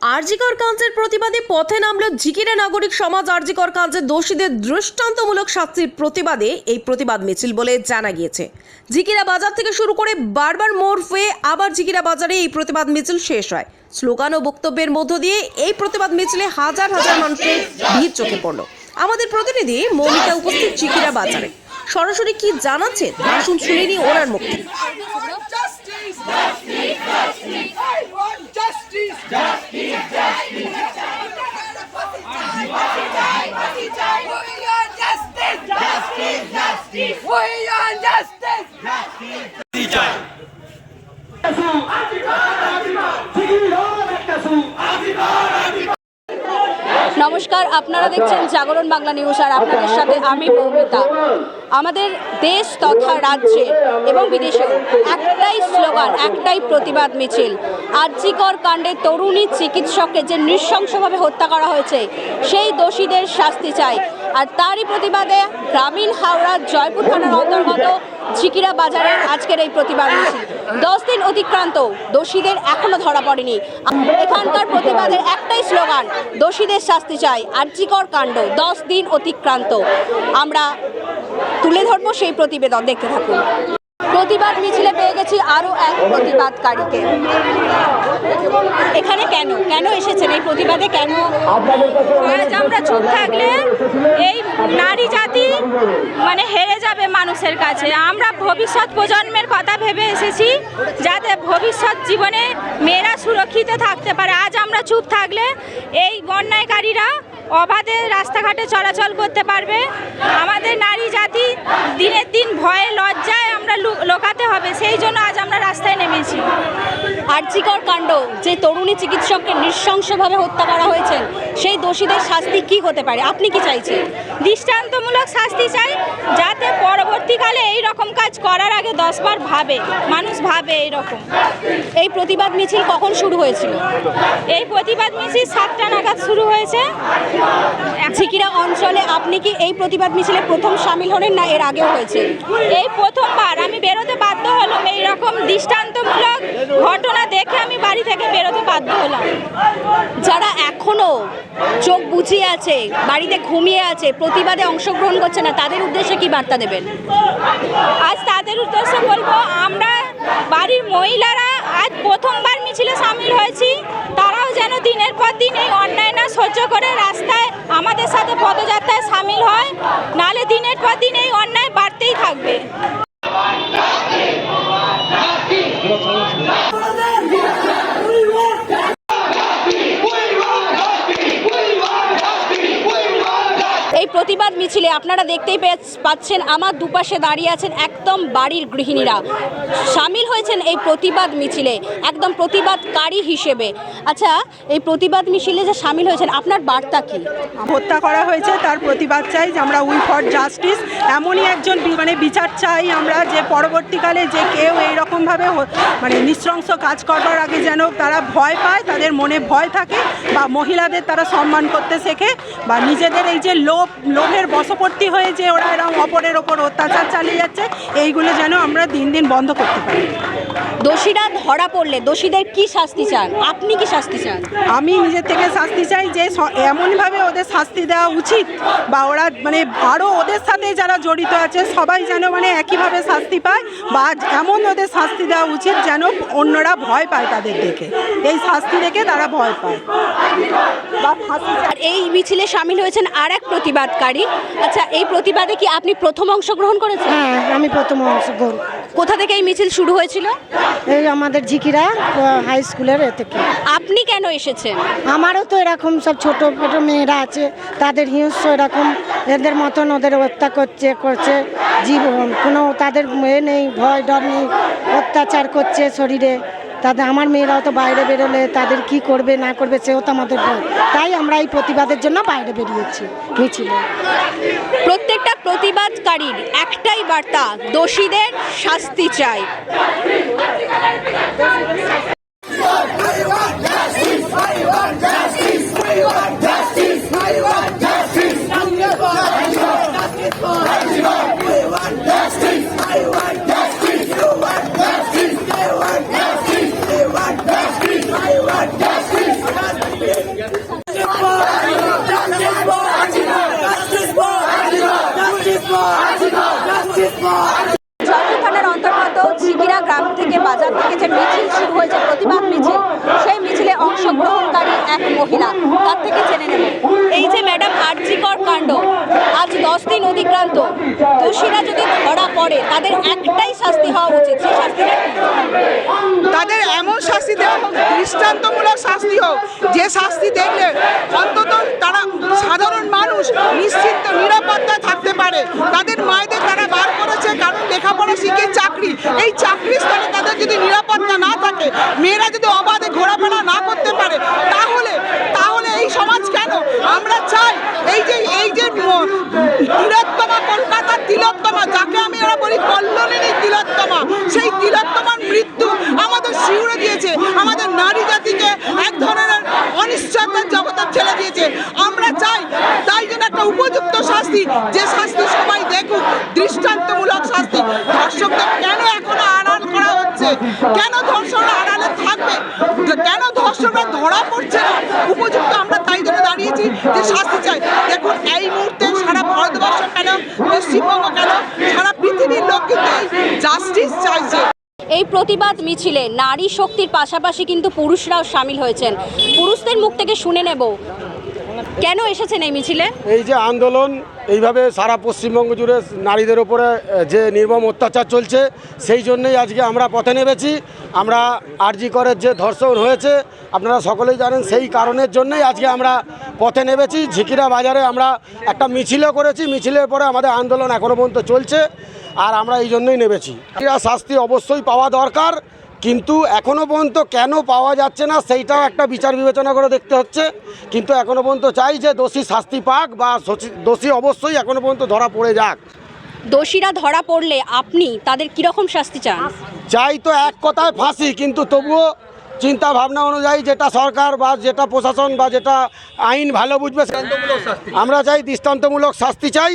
আরজিকর কাণ্ডের প্রতিবাদে পথে নামল ঝিকিরা নাগরিক সমাজ। আরজিকর কাণ্ডের দোষীদের দৃষ্টান্তমূলক শাস্তির প্রতিবাদে এই প্রতিবাদ মিছিল বলে জানা গিয়েছে। ঝিকিরা বাজার থেকে শুরু করে বারবার মোড় হয়ে আবার ঝিকিরা বাজারে এই প্রতিবাদ মিছিল শেষ হয়। স্লোগান ও বক্তব্যের মধ্য দিয়ে এই প্রতিবাদ মিছিলে হাজার হাজার মানুষের ভিড় চোখে পড়ল। আমাদের প্রতিনিধি মৌমিতা উপস্থিত ঝিকিরা বাজারে। সরাসরি কি জানাচ্ছেন আসুন শুনে নিই ওনার মুখ থেকে। নমস্কার, আপনারা দেখছেন জাগরণ বাংলা নিউজ আর আপনাদের সাথে আমি মৌমিতা। আমাদের দেশ তথা রাজ্যে এবং বিদেশে একটাই স্লোগান, একটাই প্রতিবাদ মিছিল। আরজিকর কাণ্ডে তরুণী চিকিৎসককে যে নৃশংসভাবে হত্যা করা হয়েছে সেই দোষীদের শাস্তি চাই। আর তারই প্রতিবাদে গ্রামীণ হাওড়ার জয়পুর থানার অন্তর্গত ঝিকিরা বাজারে আজকের এই প্রতিবাদ মিছিল। 10 দিন অতিক্রান্ত, দোষীদের এখনো ধরা পড়েনি। এখানকার প্রতিবাদের একটাই স্লোগান, দোষীদের শাস্তি চাই। আরজিকর কাণ্ড 10 দিন অতিক্রান্ত। আমরা তুলে ধরবো সেই প্রতিবেদন, দেখতে থাকুন। প্রতিবাদ মিছিলে পেয়ে গেছি আরও এক প্রতিবাদকারীকে। এখানে কেন এসেছেন এই প্রতিবাদে? কেন আজ আমরা চুপ থাকলে এই নারী জাতি হেরে যাবে মানুষের কাছে। আমরা ভবিষ্যৎ প্রজন্মের কথা ভেবে এসেছি যাতে ভবিষ্যৎ জীবনে মেয়েরা সুরক্ষিত থাকতে পারে। আজ আমরা চুপ থাকলে এই অন্যায়কারীরা অবাধে রাস্তাঘাটে চলাচল করতে পারবে। আমাদের নারী জাতি দিনের দিন ভয়ে লজ্জায় আমরা লোকাতে হবে, সেই জন্য আজ আমরা রাস্তায় নেমেছি। আরজিকর কাণ্ড, যে তরুণী চিকিৎসককে নৃশংসভাবে হত্যা করা হয়েছে, সেই দোষীদের শাস্তি কি হতে পারে? আপনি কি চাইছেন? দৃষ্টান্তমূলক শাস্তি চাই, যাতে পরবর্তীকালে এই রকম কাজ করার আগে 10 বার ভাবে, মানুষ ভাবে এইরকম। এই প্রতিবাদ মিছিল কখন শুরু হয়েছিল? এই প্রতিবাদ মিছিল 7টা নাগাদ শুরু হয়েছে। ঝিকিরা অঞ্চলে আপনি কি এই প্রতিবাদ মিছিলে প্রথম সামিল হলেন, না এর আগেও হয়েছে? এই প্রথমবার আমি বেরোতে বাধ্য হলাম। এইরকম দৃষ্টান্তমূলক ঘটনা দেখে আমি বাড়ি থেকে বেরোতে বাধ্য হলাম। যারা এখনো চোখ বুজিয়ে আছে, বাড়িতে ঘুমিয়ে আছে, প্রতিবাদে অংশগ্রহণ করছে না, তাদের উদ্দেশ্যে কি বার্তা দেবেন? আজ তাদের উদ্দেশ্যে বলবো, আমরা বাড়ির মহিলারা আজ প্রথমবার মিছিলে সামিল হয়েছি। তারাও যেন দিনের পর দিন এই অন্যায় না সহ্য করে রাস্তায় আমাদের সাথে পদযাত্রায় সামিল হয়, নালে দিনের পর দিন এই অন্যায় বাড়তেই থাকবে। এই প্রতিবাদ মিছিলে আপনারা দেখতেই পাচ্ছেন, আমার দুপাশে দাঁড়িয়ে আছেন একদম বাড়ির গৃহিণীরা। সামিল হয়েছেন এই প্রতিবাদ মিছিলে একদম প্রতিবাদকারী হিসেবে। আচ্ছা, এই প্রতিবাদ মিছিলে যে সামিল হয়েছেন, আপনার বার্তা কি? হত্যা করা হয়েছে তার প্রতিবাদ চাই, যে আমরা উই ফর জাস্টিস। এমনই একজন বিচার চাই আমরা, যে পরবর্তীকালে যে কেউ এইরকমভাবে নৃশংস কাজ করবার আগে যেন তারা ভয় পায়, তাদের মনে ভয় থাকে, বা মহিলাদের তারা সম্মান করতে শেখে, বা নিজেদের এই যে লোভের বশবর্তী হয়ে যে ওরা এরকম অপরের ওপর অত্যাচার চালিয়ে যাচ্ছে, এইগুলো যেন আমরা দিন দিন বন্ধ করতে পারি। দোষীরা ধরা পড়লে দোষীদের কি শাস্তি চান? আপনি কি শাস্তি চান? আমি নিজের থেকে শাস্তি চাই, যে এমনভাবে ওদের শাস্তি দেওয়া উচিত, বা ওরা আরও ওদের সাথে যারা জড়িত আছে সবাই যেন একইভাবে শাস্তি পায়, বা এমন ওদের শাস্তি দেওয়া উচিত যেন অন্যরা ভয় পায় তাদের দেখে, এই শাস্তি দেখে তারা ভয় পায়। আর এই মিছিলে সামিল হয়েছেন আর এক প্রতিবাদকারী। আচ্ছা, এই প্রতিবাদে কি আপনি প্রথম অংশগ্রহণ করেছেন? হ্যাঁ, আমি প্রথম অংশগ্রহণ। কোথা থেকে এই মিছিল শুরু হয়েছিল? এই আমাদের ঝিকিরা হাই স্কুলের এ থেকে। আপনি কেন এসেছেন? আমারও তো এরকম সব ছোট ছোট মেয়েরা আছে, তাদের হিংস্র এরকম এদের মতন ওদের হত্যা করছে জীবন, কোনো তাদের নেই, ভয় ডর নেই, অত্যাচার করছে শরীরে। তাদের আমার মেয়েরাও তো বাইরে বেরোলে তাদের কি করবে না করবে সেও তো আমাদের ভয়। তাই আমরা এই প্রতিবাদের জন্য বাইরে বেরিয়েছি মিছিলে। প্রত্যেকটা প্রতিবাদকারীর একটাই বার্তা, দোষীদের শাস্তি চাই। Justice! মিছিল শুরু হয়েছে, প্রতিবাদ মিছিল, সেই মিছিলে অংশগ্রহণকারী এক মহিলা, তার থেকে জেনে নেব। এই যে ম্যাডাম আরজিকর কাণ্ড, আজ 10 দিন অতিক্রান্ত, দোষীরা যদি ধরা পড়ে তাদের একটাই শাস্তি হওয়া উচিত, সেই শাস্তিটা কি? তাদের এমন শাস্তি দেওয়া হোক, দৃষ্টান্তমূলক শাস্তি হোক, যে শাস্তি দেখলে অন্তত তারা সাধারণ মানুষ নিশ্চিন্ত নিরাপত্তায় থাকতে পারে। তাদের মায়েদের তারা বার করেছে কারণ লেখাপড়া শিখে চাকরি, এই চাকরির স্থলে তাদের যদি নিরাপত্তা না থাকে, মেয়েরা যদি অবাধে ঘোরাফেরা না করতে পারে, তাহলে এই সমাজ কেন? আমরা চাই এই যে তিলোত্তমা, কলকাতার তিলোত্তমা, যাকে আমি ওরা বলি কল্লোলিনী তিলোত্তমা, সেই তিলোত্তমার মৃত্যু আমাদের শিউরে দিয়েছে, আমাদের নারী জাতিকে এক ধরনের অনিশ্চয়তার জগতে ঠেলে দিয়েছে। আমরা চাই তাই জন্য একটা উপযুক্ত শাস্তি, যে শাস্তি সবাই দেখুক, দৃষ্টান্তমূলক শাস্তি। ধর্ষকদের কেন এখনো আড়াল করা হচ্ছে? কেন ধর্ষকরা আড়ালে থাকবে? কেন ধর্ষকরা ধরা পড়ছে না? উপযুক্ত আমরা তাই জন্য দাঁড়িয়েছি যে শাস্তি চাই। দেখুন এই মুহূর্তে সারা ভারতবর্ষ কেন, পশ্চিমবঙ্গ কেন, সারা পৃথিবীর লোক কিন্তু এই জাস্টিস চাইছে। এই প্রতিবাদ মিছিলে নারী শক্তির পাশাপাশি কিন্তু পুরুষরাও সামিল হয়েছেন। পুরুষদের মুখ থেকে শুনে নেব কেন এসেছেন এই মিছিলে। এই যে আন্দোলন, এইভাবে সারা পশ্চিমবঙ্গ জুড়ে নারীদের ওপরে যে নির্মম অত্যাচার চলছে, সেই জন্যই আজকে আমরা পথে নেমেছি। আমরা আরজি করের যে ধর্ষণ হয়েছে আপনারা সকলেই জানেন, সেই কারণের জন্যই আজকে আমরা পথে নেমেছি। ঝিকিরা বাজারে আমরা একটা মিছিলও করেছি, মিছিলের পরে আমাদের আন্দোলন এখনও পর্যন্ত চলছে, আর আমরা এই জন্যই নেমেছি। এরা শাস্তি অবশ্যই পাওয়া দরকার, কিন্তু এখনও পর্যন্ত কেন পাওয়া যাচ্ছে না সেইটাও একটা বিচার বিবেচনা করে দেখতে হচ্ছে। কিন্তু এখনও পর্যন্ত চাই যে দোষী শাস্তি পাক, বা দোষী অবশ্যই এখনও পর্যন্ত ধরা পড়ে যাক। দোষীরা ধরা পড়লে আপনি তাদের কীরকম শাস্তি চান? চাই তো এক কথায় ফাঁসি, কিন্তু তবুও চিন্তা ভাবনা অনুযায়ী যেটা সরকার বা যেটা প্রশাসন বা যেটা আইন ভালো বুঝবে, আমরা চাই দৃষ্টান্তমূলক শাস্তি চাই।